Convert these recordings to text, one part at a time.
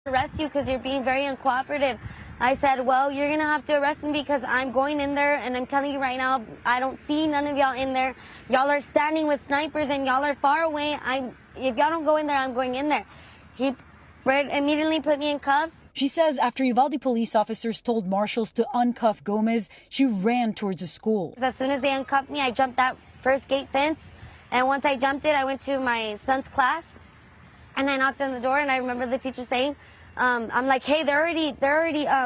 arrest you because you're being very uncooperative. I said, well, you're going to have to arrest me because I'm going in there, and I'm telling you right now, I don't see none of y'all in there. Y'all are standing with snipers, and y'all are far away. If y'all don't go in there, I'm going in there. He immediately put me in cuffs. She says after Uvalde police officers told marshals to uncuff Gomez, she ran towards the school. As soon as they uncuffed me, I jumped that first gate fence, and once I jumped it, I went to my son's class, and I knocked on the door, and I remember the teacher saying, I'm like, hey, they're already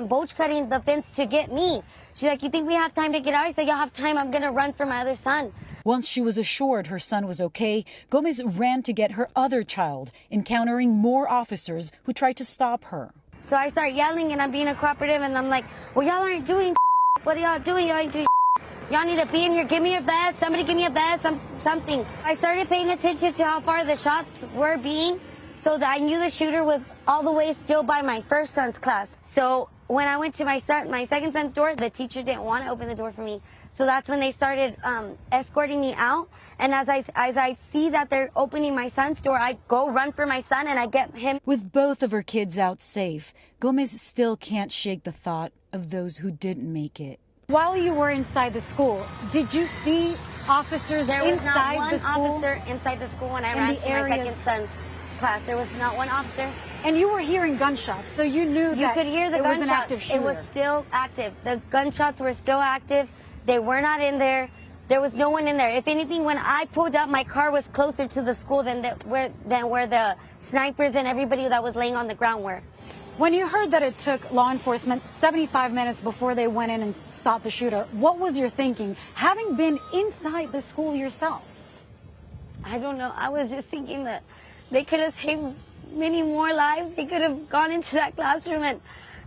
boach cutting the fence to get me. She's like, you think we have time to get out? I said, y'all have time. I'm going to run for my other son. Once she was assured her son was okay, Gomez ran to get her other child, encountering more officers who tried to stop her. So I start yelling, and I'm being uncooperative, and I'm like, well, y'all aren't doing what are y'all doing? Y'all ain't doing y'all need to be in here. Give me your vest. Somebody give me a vest, something. I started paying attention to how far the shots were being, so that I knew the shooter was all the way still by my first son's class. So when I went to my second son's door, the teacher didn't want to open the door for me. So that's when they started escorting me out. And as I see that they're opening my son's door, I go run for my son, and I get him. With both of her kids out safe, Gomez still can't shake the thought of those who didn't make it. While you were inside the school, did you see officers inside the school? There was not one officer inside the school when I ran to my second son's class. There was not one officer. And you were hearing gunshots, so you knew that you could hear the gunshots. Was an active shooter. It was still active. The gunshots were still active. They were not in there. There was no one in there. If anything, when I pulled up, my car was closer to the school than where the snipers and everybody that was laying on the ground were. When you heard that it took law enforcement 75 minutes before they went in and stopped the shooter, what was your thinking, having been inside the school yourself? I don't know. I was just thinking that they could have saved many more lives. They could have gone into that classroom, and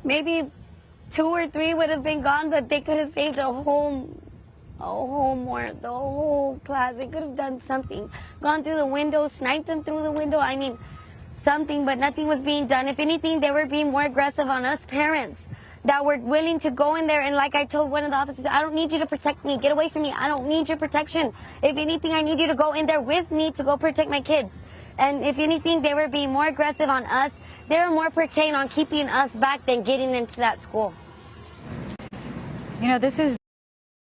maybe 2 or 3 would have been gone, but they could have saved the whole class. They could have done something. Gone through the window, sniped them through the window. I mean, something, but nothing was being done. If anything, they were being more aggressive on us parents that were willing to go in there. And like I told one of the officers, I don't need you to protect me. Get away from me. I don't need your protection. If anything, I need you to go in there with me to go protect my kids. And if anything, they were being more aggressive on us. They were more pertained on keeping us back than getting into that school. You know, this is